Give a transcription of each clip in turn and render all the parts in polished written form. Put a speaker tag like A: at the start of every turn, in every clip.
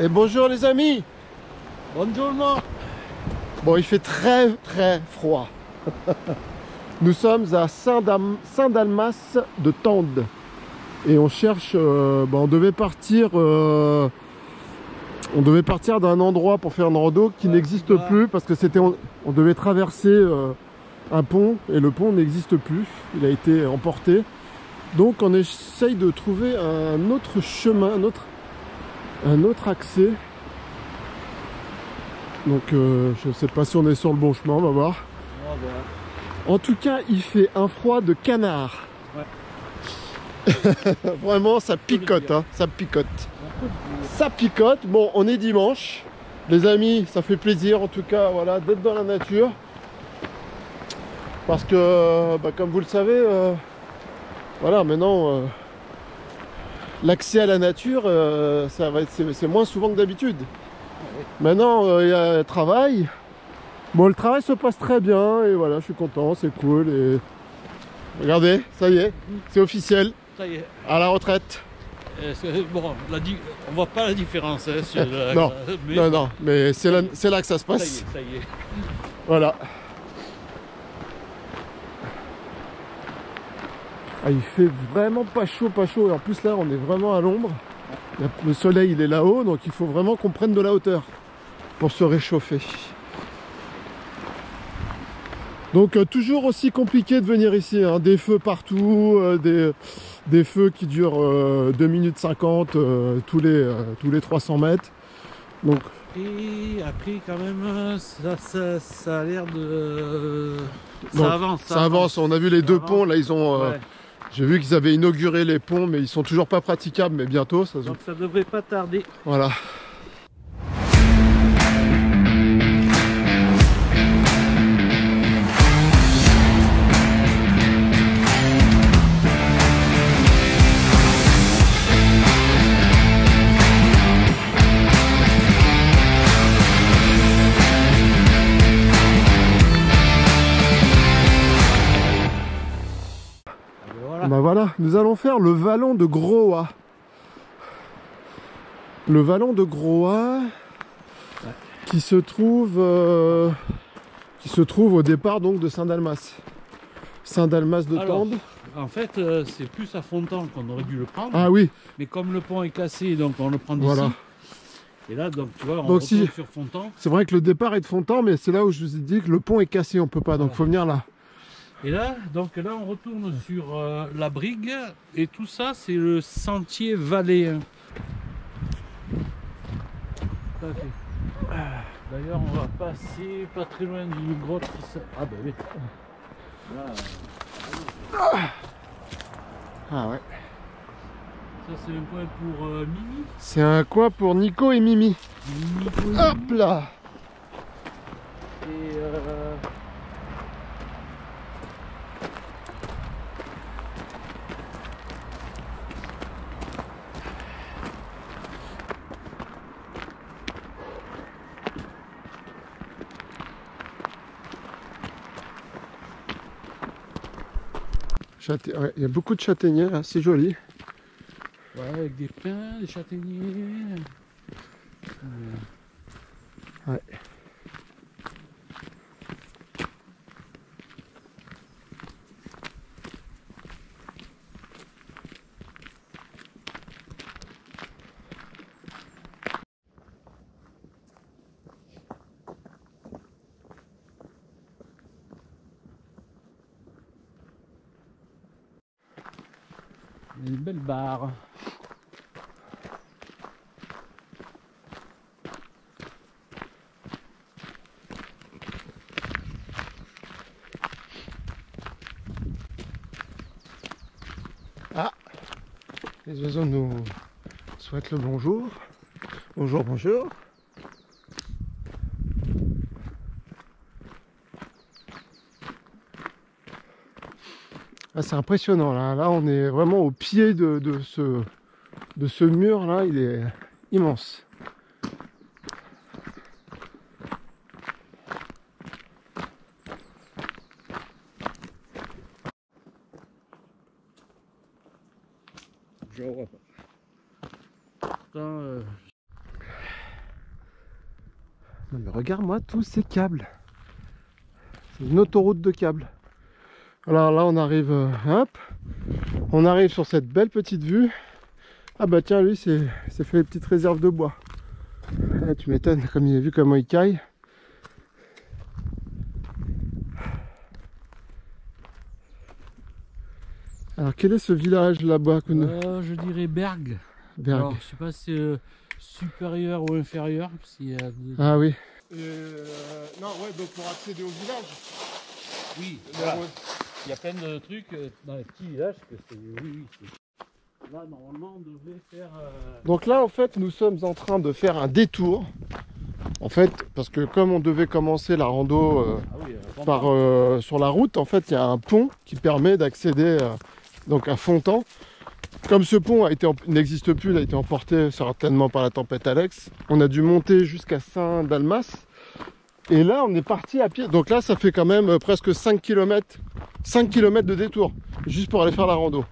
A: Et bonjour les amis.
B: Buongiorno.
A: Bon, il fait très froid. Nous sommes à Saint-Dalmas de Tende. Et on cherche, on devait partir d'un endroit pour faire une rando qui n'existe plus parce que on devait traverser un pont et le pont n'existe plus. Il a été emporté. Donc on essaye de trouver un autre chemin, un autre accès. Donc je ne sais pas si on est sur le bon chemin, on va voir. En tout cas, il fait un froid de canard. Ouais. Vraiment, ça picote, hein, ça picote. Ça picote. Bon, on est dimanche. Les amis, ça fait plaisir en tout cas, voilà, d'être dans la nature. Parce que, comme vous le savez, voilà, maintenant, l'accès à la nature, c'est moins souvent que d'habitude. Maintenant, il y a le travail. Bon, le travail se passe très bien et voilà, je suis content, c'est cool. Et regardez, ça y est, c'est officiel.
B: Ça y est.
A: À la retraite.
B: Bon, on voit pas la différence. Hein, sur
A: non, non, mais c'est là que ça se passe.
B: Ça y est.
A: Voilà. Ah, il fait vraiment pas chaud, pas chaud. Et en plus là, on est vraiment à l'ombre. Le soleil, il est là-haut, donc il faut vraiment qu'on prenne de la hauteur pour se réchauffer. Donc toujours aussi compliqué de venir ici, hein. Des feux partout, des feux qui durent 2 minutes 50 tous les 300 mètres. Donc,
B: et après quand même, ça a l'air de...
A: donc,
B: ça avance.
A: Ça avance, on a vu les deux ponts, là ils ont...
B: Ouais.
A: J'ai vu qu'ils avaient inauguré les ponts, mais ils sont toujours pas praticables, mais bientôt.
B: Donc ça devrait pas tarder.
A: Voilà. Voilà, nous allons faire le vallon de Groa. Le vallon de Groa qui se trouve au départ donc de Saint-Dalmas. Saint-Dalmas de Tende.
B: En fait, c'est plus à Fontan qu'on aurait dû le prendre.
A: Ah oui.
B: Mais comme le pont est cassé, donc on le prend d'ici. Voilà. Et là, donc tu vois, on retourne sur Fontan.
A: C'est vrai que le départ est de Fontan, mais c'est là où je vous ai dit que le pont est cassé, on peut pas, donc faut venir là.
B: Et là, on retourne sur la Brigue et tout ça, c'est le sentier valléen. D'ailleurs, on va passer pas très loin d'une grotte qui s'appelle... Ah bah oui. Là,
A: ah ouais.
B: Ça, c'est un coin pour Mimi.
A: C'est un coin pour Nico et Mimi. Hop là.
B: Et
A: il y a beaucoup de châtaigniers là, c'est joli.
B: Ouais, avec des pins, des châtaigniers.
A: Ouais.
B: Une belle barre.
A: Ah, les oiseaux nous souhaitent le bonjour. Bonjour, bonjour. Ah, c'est impressionnant là. Là, on est vraiment au pied de ce mur là. Il est immense.
B: Je vois pas. Attends,
A: Non mais regarde-moi tous ces câbles. C'est une autoroute de câbles. Alors là on arrive, hop, on arrive sur cette belle petite vue. Ah bah tiens, lui c'est fait les petites réserves de bois. Ah, tu m'étonnes, comme il a vu comment il caille. Alors quel est ce village là-bas que nous...
B: Je dirais Berg.
A: Berg.
B: Alors, je sais pas si c'est supérieur ou inférieur. Si,
A: Ah oui. Non, ouais, donc pour accéder au village.
B: Oui, voilà. Il y a plein de trucs dans les petits villages que c'est. Oui, là, normalement, on devait faire.
A: Donc là, en fait, nous sommes en train de faire un détour. En fait, parce que comme on devait commencer la rando sur la route, en fait, il y a un pont qui permet d'accéder donc à Fontan. Comme ce pont n'existe plus, il a été emporté certainement par la tempête Alex, on a dû monter jusqu'à Saint-Dalmas. Et là, on est parti à pied. Donc là, ça fait quand même presque 5 km de détour, juste pour aller faire la rando.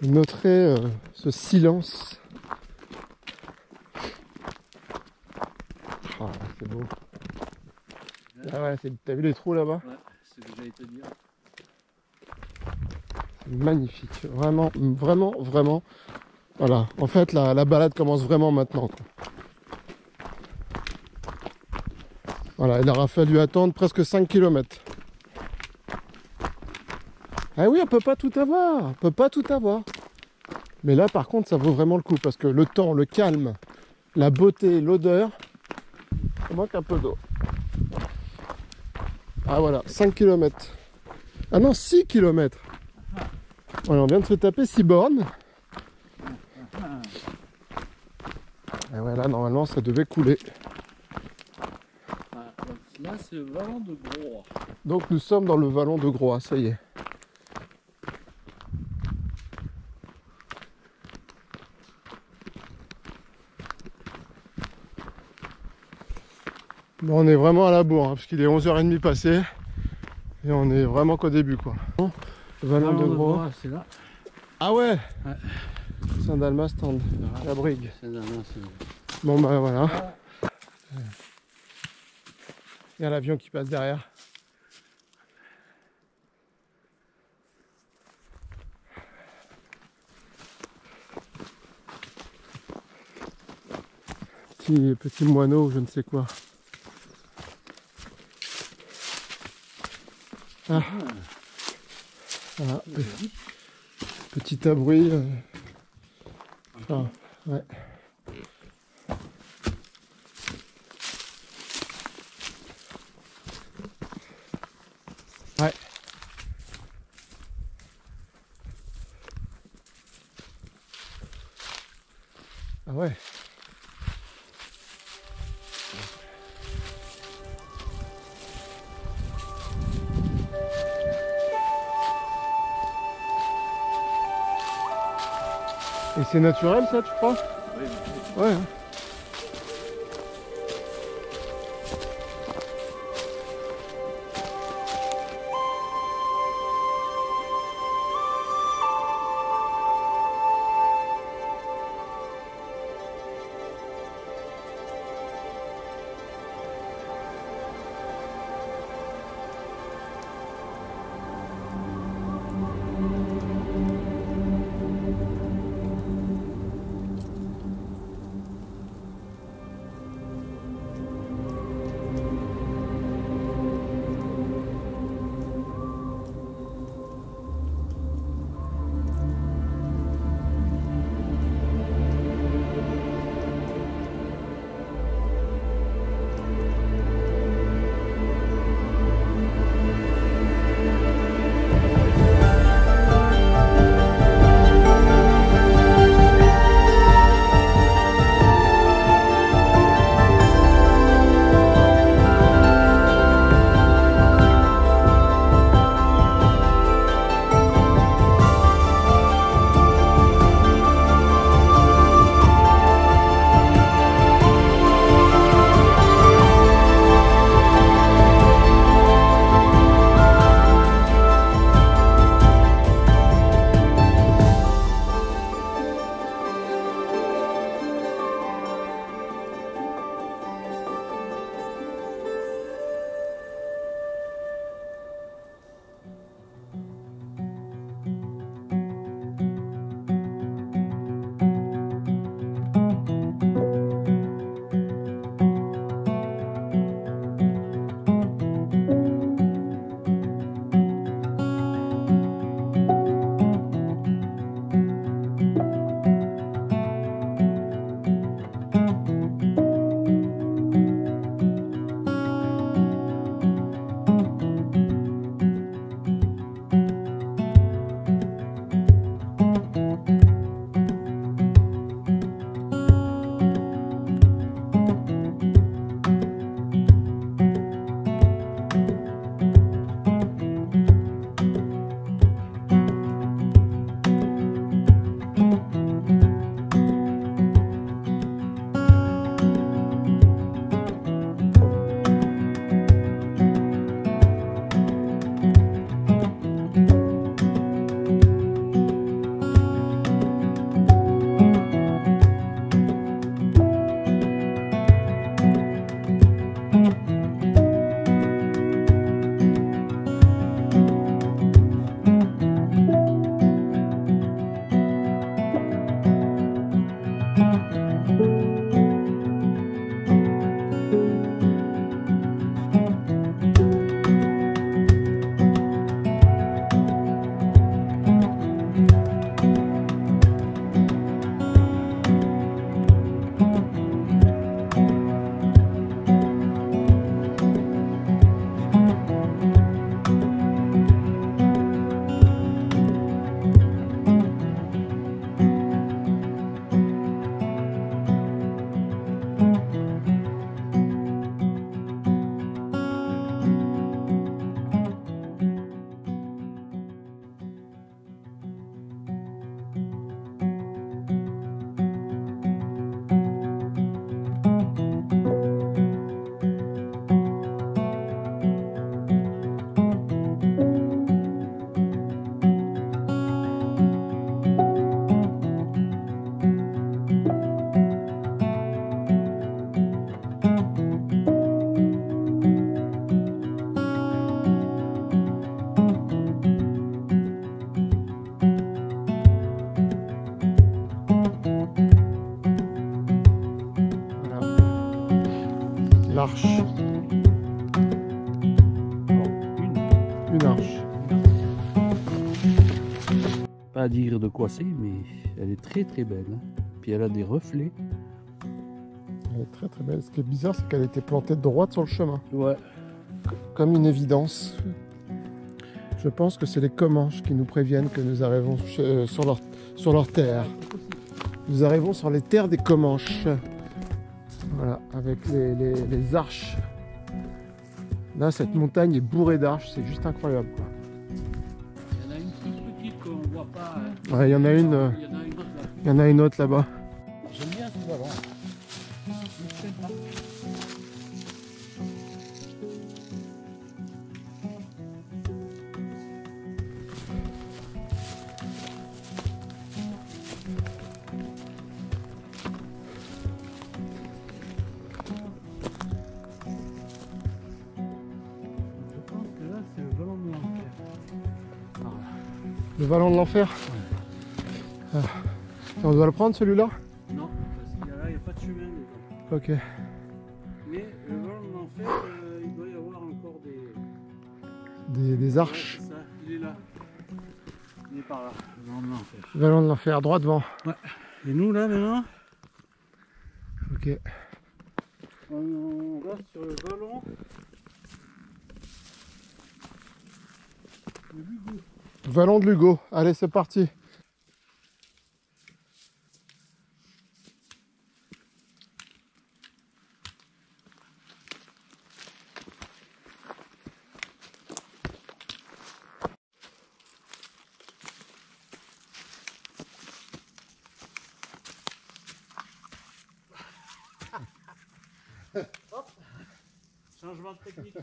A: Noterez ce silence. Oh, c'est beau. Ah ouais, t'as vu les trous là-bas?
B: Ouais, c'est ce que j'allais te dire.
A: C'est magnifique. Vraiment, vraiment, vraiment. Voilà. En fait, la balade commence vraiment maintenant, quoi. Voilà, il aura fallu attendre presque 5 km. Ah oui, on peut pas tout avoir. On peut pas tout avoir. Mais là, par contre, ça vaut vraiment le coup parce que le temps, le calme, la beauté, l'odeur, il manque un peu d'eau. Ah voilà, 5 km. Ah non, 6 km. Voilà, on vient de se taper 6 bornes. Et voilà, normalement, ça devait couler.
B: Ah, donc là, c'est le vallon de Groix.
A: Donc nous sommes dans le vallon de Groix, ça y est. Bon, on est vraiment à la bourre, hein, parce qu'il est 11h30 passé. Et on est vraiment qu'au début, quoi. Le vallon de Groix.
B: C'est là.
A: Ah ouais,
B: Ouais.
A: Saint-Dalmas, stand, la brigue.
B: Saint-Dalmas.
A: Bon bah voilà. Il y a l'avion qui passe derrière. Petit moineau, je ne sais quoi. Ah. Voilà. Petit abri. Enfin, ouais. Ouais. Ah ouais. Et c'est naturel ça, tu crois?
B: Oui.
A: Ouais. Hein. L'arche. Une arche.
B: Pas à dire de quoi c'est, mais elle est très très belle. Hein. Puis elle a des reflets.
A: Elle est très très belle. Ce qui est bizarre, c'est qu'elle était plantée droite sur le chemin.
B: Ouais.
A: Comme une évidence. Je pense que c'est les Comanches qui nous préviennent que nous arrivons sur leur terre. Nous arrivons sur les terres des Comanches. Voilà, avec les arches. Là, cette montagne est bourrée d'arches, c'est juste incroyable, quoi.
B: Il y en a une toute petite qu'on ne voit pas. Hein.
A: Ouais, il y en a une. Il y en a une autre là-bas.
B: J'aime bien ce ballon.
A: Le vallon de l'enfer.
B: Ouais.
A: Ah. On doit le prendre celui-là?
B: Non, parce qu'il n'y a pas de chemin dedans.
A: Ok.
B: Mais le vallon de l'enfer, il doit y avoir encore
A: des arches.
B: Ouais, c'est ça, il est là. Il est par là, le vallon de l'enfer.
A: Vallon de l'enfer, droit devant.
B: Ouais. Et nous là maintenant,
A: Ok.
B: on va sur le vallon de Lugo.
A: Vallon de Lugo. Allez, c'est parti.
B: Hop. Changement de technique.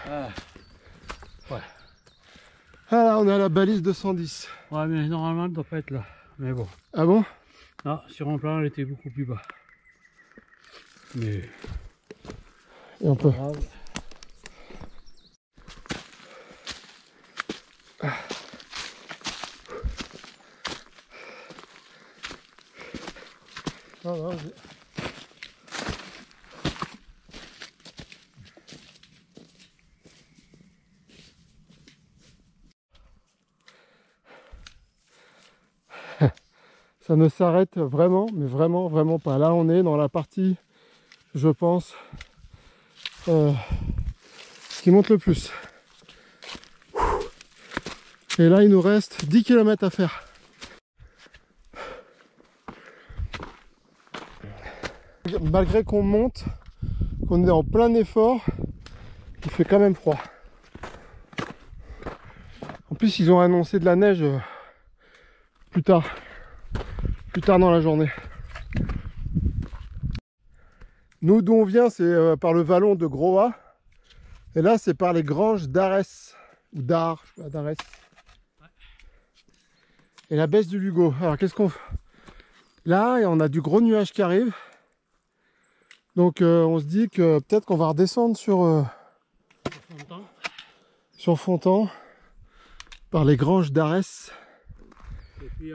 B: Ah. Ouais.
A: Ah là, on est à la balise 210.
B: Ouais, mais normalement, elle ne doit pas être là. Mais bon.
A: Ah bon?
B: Non, sur un plan, elle était beaucoup plus bas. Mais.
A: Et on peut.
B: Grave.
A: Non, non, ça ne s'arrête vraiment, mais vraiment, vraiment pas. Là, on est dans la partie, je pense, qui monte le plus. Et là, il nous reste 10 km à faire. Malgré qu'on monte, qu'on est en plein effort, il fait quand même froid. En plus, ils ont annoncé de la neige plus tard dans la journée. Nous, d'où on vient, c'est par le vallon de Groa. Et là, c'est par les granges d'Arès. Ou d'Ar, je sais pas, d'Arès. Et la baisse du Lugo. Alors, qu'est-ce qu'on fait? Là, on a du gros nuage qui arrive. Donc, on se dit que peut-être qu'on va redescendre sur Fontan. Par les granges d'Arès.
B: Et puis,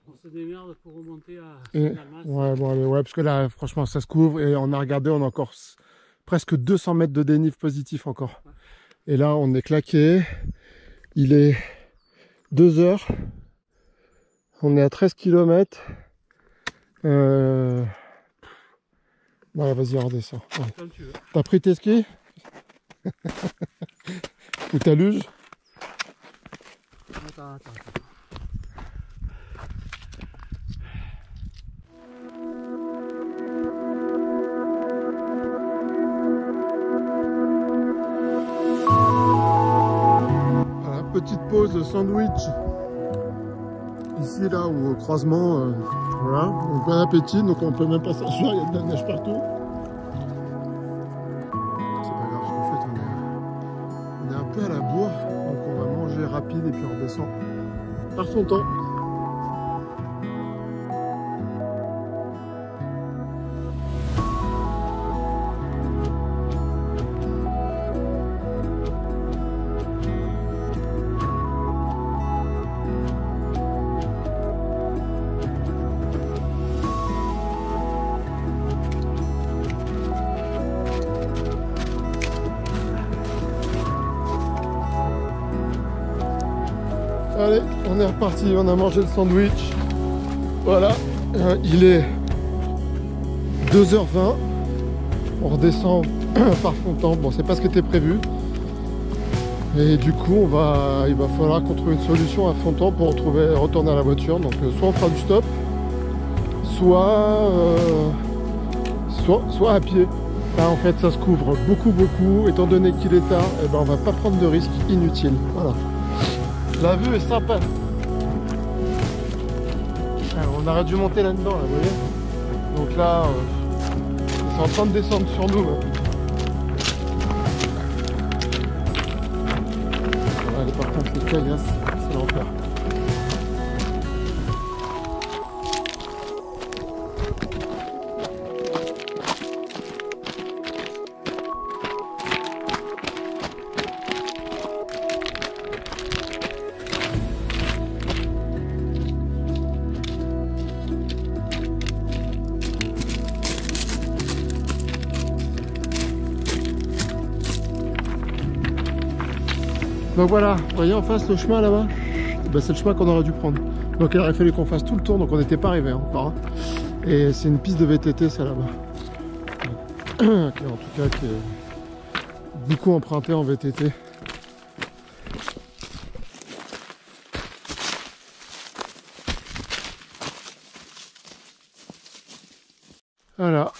B: on se démerde pour remonter à
A: ouais, bon, allez, ouais, parce que là, franchement, ça se couvre. Et on a regardé, on a encore presque 200 mètres de dénive positif encore. Ouais. Et là, on est claqué. Il est 2 heures. On est à 13 km. Ouais, vas-y, on redescend. Ouais.
B: Comme tu veux.
A: T'as pris tes skis? Ou ta luge?
B: Attends.
A: Voilà, petite pause sandwich. Ici, là, au croisement, voilà, donc bon appétit, donc on peut même pas s'asseoir, il y a de la neige partout. C'est pas grave, en fait, on est un peu à la bourre, donc on va manger rapide et puis on redescend par son temps. Allez, on est reparti, on a mangé le sandwich. Voilà, il est 2h20. On redescend par Fontan. Bon, c'est pas ce qui était prévu. Et du coup, il va falloir qu'on trouve une solution à Fontan pour retourner à la voiture. Donc, soit on fera du stop, soit à pied. Là, en fait, ça se couvre beaucoup. Étant donné qu'il est tard, eh ben, on va pas prendre de risques inutiles. Voilà. La vue est sympa. Alors, on aurait dû monter là-dedans, là, vous voyez. Donc là, c'est en train de descendre sur nous. Là. Voilà, par contre, c'est caillasse, c'est l'enfer. Donc voilà, vous voyez en face le chemin là-bas, ben, c'est le chemin qu'on aurait dû prendre. Donc il aurait fallu qu'on fasse tout le tour, donc on n'était pas arrivé encore. Hein. Et c'est une piste de VTT ça là-bas. En tout cas qui est beaucoup emprunté en VTT. Voilà,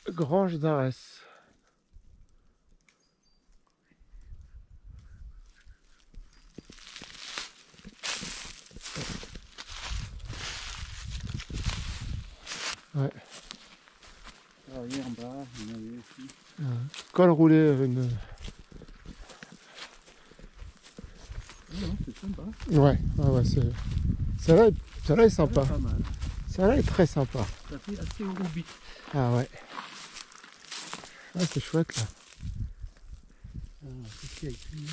A: Grange d'Arès. Ouais.
B: Alors, hier en bas, il y en avait aussi.
A: Col roulé, une.
B: C'est sympa.
A: Ouais, c'est. Celle-là est sympa.
B: Pas mal.
A: Celle-là est très sympa.
B: Ça fait assez roubi.
A: Ah ouais. Ah, c'est chouette là.
B: Qu'est-ce qu'il y a ici?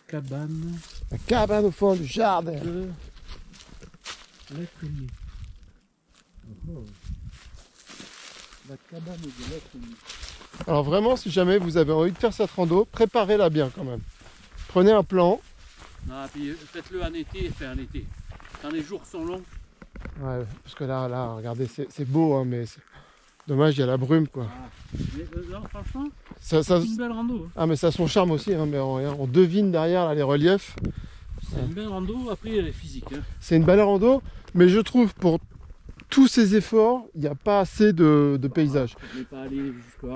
B: Cabane.
A: La cabane au fond du jardin.
B: L'Être-Unis. La cabane de l'Être-Unis.
A: Alors vraiment, si jamais vous avez envie de faire cette rando, préparez-la bien quand même. Prenez un plan.
B: Non, puis faites-le en été, en été. Quand les jours sont longs.
A: Ouais, parce que là, regardez, c'est beau, hein, mais dommage, il y a la brume quoi.
B: Ah. Mais, non, franchement,
A: c'est
B: une belle rando. Hein.
A: Ah mais ça a son charme aussi, hein, mais on devine derrière là, les reliefs.
B: C'est une belle rando, après elle est physique. Hein.
A: C'est une belle rando, Mais je trouve pour tous ces efforts, il n'y a pas assez de paysages.
B: Je n'ai pas allé jusqu'à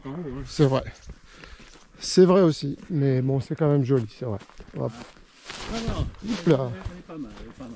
B: tout en haut. Hein.
A: C'est vrai. C'est vrai aussi. Mais bon, c'est quand même joli, c'est vrai. Hop.
B: Ah non,
A: Oups là.
B: elle est pas mal, elle est pas mal.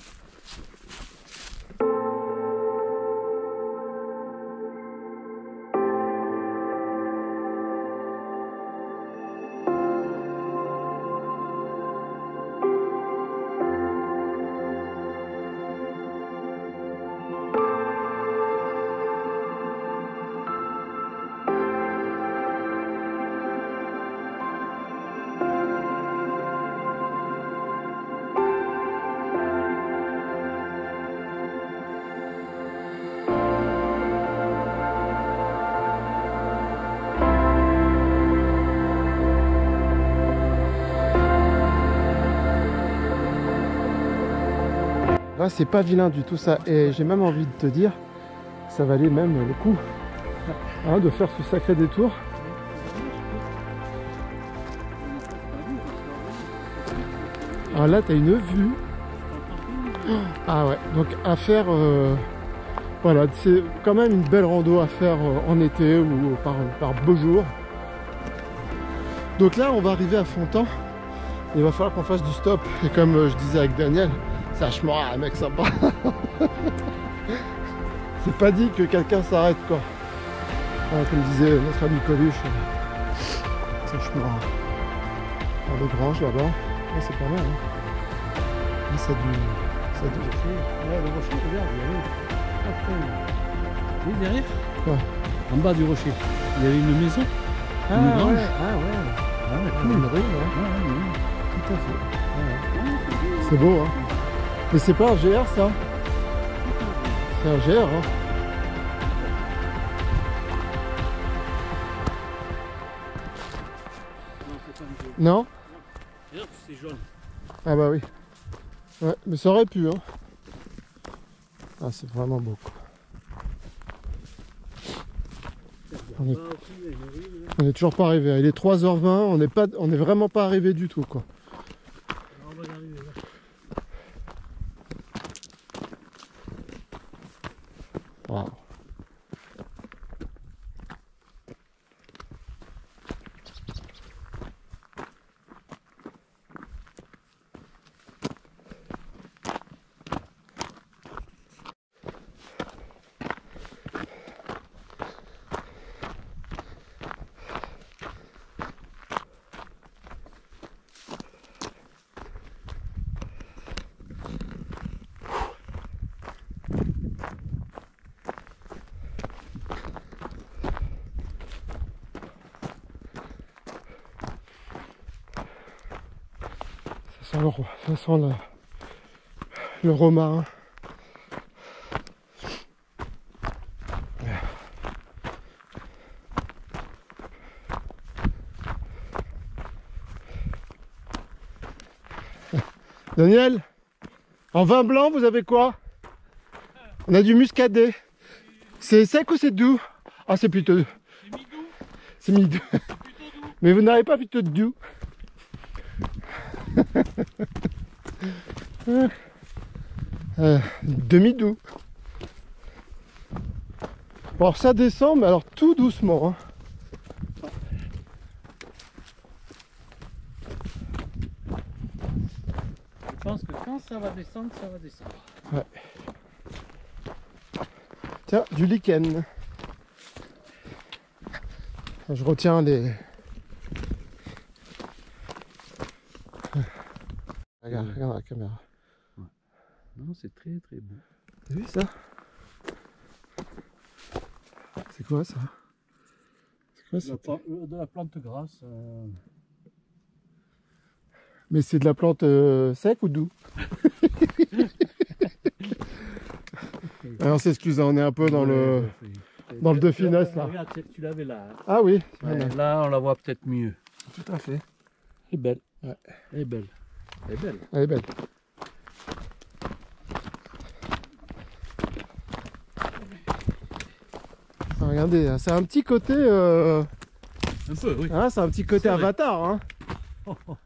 A: Là, c'est pas vilain du tout ça. Et j'ai même envie de te dire, ça valait même le coup hein, de faire ce sacré détour. Alors là, tu as une vue. Ah ouais, donc à faire... voilà, c'est quand même une belle rando à faire en été ou par beau jour. Donc là, on va arriver à Fontan. Il va falloir qu'on fasse du stop. Et comme je disais avec Daniel, c'est vachement un mec sympa. C'est pas dit que quelqu'un s'arrête quoi. Voilà, comme disait notre ami Coluche. C'est vachement dans les granges là-bas. Ouais, c'est pas mal. Hein. Là, ça a du...
B: Ouais, le rocher, regarde, il y avait... Oui, derrière.
A: Ouais.
B: En bas du rocher. Il y avait une maison.
A: Ah
B: Une
A: ouais,
B: grange.
A: ah ouais.
B: Ah,
A: Une rue, ouais.
B: ouais.
A: Tout à fait. C'est beau, hein. Mais c'est pas un GR ça. C'est un GR, hein.
B: Non, c'est pas une maison.
A: Non?
B: D'ailleurs, c'est jaune.
A: Ah bah oui. Ouais, mais ça aurait pu, hein. Ah, c'est vraiment beau, quoi. On est toujours pas arrivé. Il est 3h20, on est vraiment pas arrivé du tout, quoi.
B: On va y arriver, là.
A: Wow. Ça sent le romarin. Daniel, en vin blanc, vous avez quoi? On a du muscadet. C'est sec ou c'est doux? Ah, c'est plutôt...
B: C'est mi-doux.
A: C'est mi-doux.
B: C'est plutôt doux.
A: Mais vous n'avez pas plutôt de doux? Demi-doux. Bon, alors ça descend, mais alors tout doucement. Hein.
B: Je pense que quand ça va descendre, ça va descendre.
A: Ouais. Tiens, du lichen. Je retiens les... Regarde, regarde la caméra.
B: Ouais. Non, c'est très très beau.
A: T'as vu ça? C'est quoi ça? C'est quoi ça?
B: De la plante grasse.
A: Mais c'est de la plante sec ou doux? Alors on s'excuse, on est un peu dans le de finesse là.
B: Regarde, tu l'avais là. Hein.
A: Ah oui.
B: Ouais, là, on la voit peut-être mieux.
A: Tout à fait.
B: Elle est belle.
A: Ouais.
B: Elle est belle. Elle est belle.
A: Elle est belle. Ah, regardez, c'est un petit côté...
B: Un peu, oui.
A: Hein, c'est un petit côté
B: C'est vrai.
A: Avatar. Hein.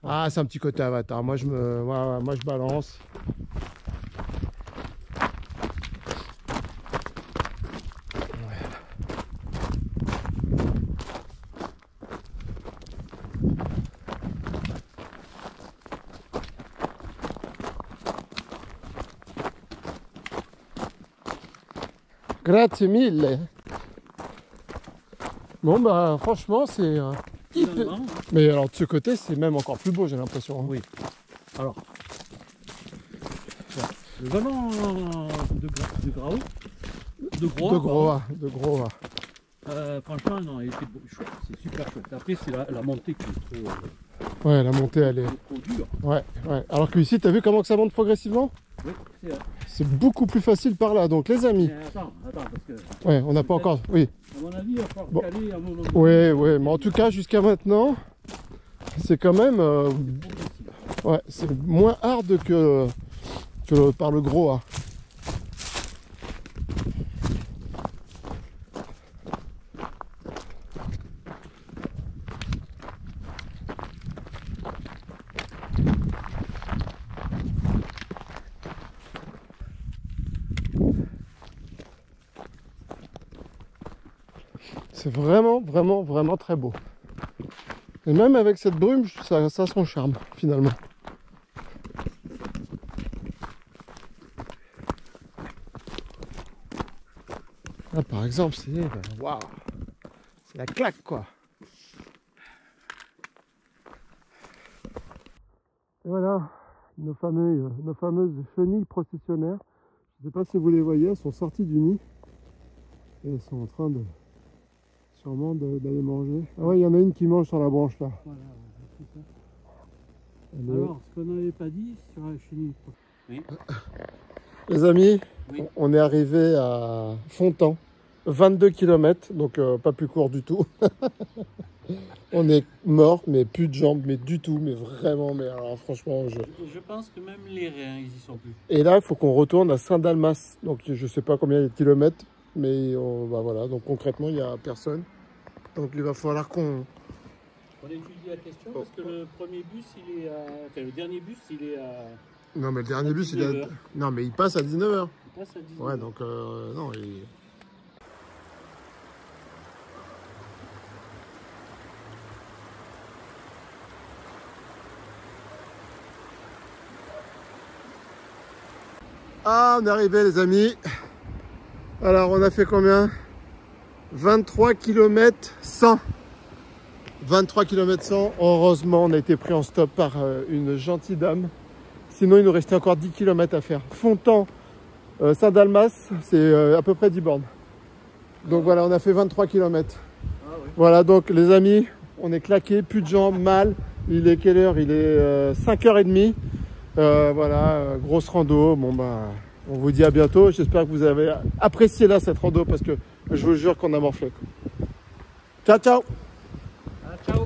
A: Ah, c'est un petit côté Avatar. Moi, je balance. Grazie mille. Bon bah franchement c'est
B: Finalement,
A: mais alors de ce côté c'est même encore plus beau j'ai l'impression.
B: oui. Alors, le vallon de Grau,
A: De gros.
B: franchement, non, il était chouette, c'est super chouette. Après, c'est la montée qui est trop,
A: Ouais, la montée elle est.
B: trop dure.
A: Ouais. Alors que ici, t'as vu comment que ça monte progressivement?
B: Oui, c'est vrai.
A: C'est beaucoup plus facile par là. Donc les amis.
B: Mais attends, parce que,
A: Ouais, on n'a pas encore. Oui.
B: à mon avis, il va falloir
A: Bon.
B: caler à un moment donné.
A: Ouais, mais en tout cas jusqu'à maintenant, c'est quand même. Ouais, c'est moins hard que par le gros A. C'est vraiment très beau. Et même avec cette brume, ça a son charme finalement. Là par exemple, c'est waouh, c'est la claque quoi. Et voilà, nos fameuses chenilles processionnaires. Je ne sais pas si vous les voyez, elles sont sorties du nid. Et elles sont en train de sûrement d'aller manger. Ah ouais, il y en a une qui mange sur la branche là.
B: Voilà, c'est ça.
A: Elle est-
B: Alors, ce qu'on n'avait pas dit sur la chenille. Oui.
A: Les amis,
B: Oui.
A: on est arrivé à Fontan, 22 km, donc pas plus court du tout. On est mort, mais plus de jambes, mais du tout, mais vraiment, mais alors franchement,
B: Je pense que même les reins, ils y sont plus.
A: Et là, il faut qu'on retourne à Saint-Dalmas, donc je sais pas combien il y a de kilomètres, mais bah voilà, donc concrètement, il n'y a personne. Donc il va falloir qu'on...
B: On étudie la question parce que le premier bus, il est à... Enfin, le dernier bus, il est à...
A: Non, mais le dernier bus, il
B: 19
A: a...
B: heures.
A: Non, mais il passe à 19h.
B: Il passe à 19
A: Ouais,
B: heures.
A: donc non, il... Ah, on est arrivé les amis. Alors on a fait combien? 23 km 100. 23 km 100. Heureusement on a été pris en stop par une gentille dame. Sinon il nous restait encore 10 km à faire. Fontan, Saint-Dalmas, c'est à peu près 10 bornes. Donc voilà, on a fait 23 km.
B: Ah, oui.
A: Voilà, donc les amis, on est claqués, plus de jambes, mal. Il est quelle heure? Il est 5h30. Voilà, grosse rando. Bon bah, on vous dit à bientôt. J'espère que vous avez apprécié là cette rando parce que je vous jure qu'on a morflé. Ciao, ciao.
B: Ah, ciao.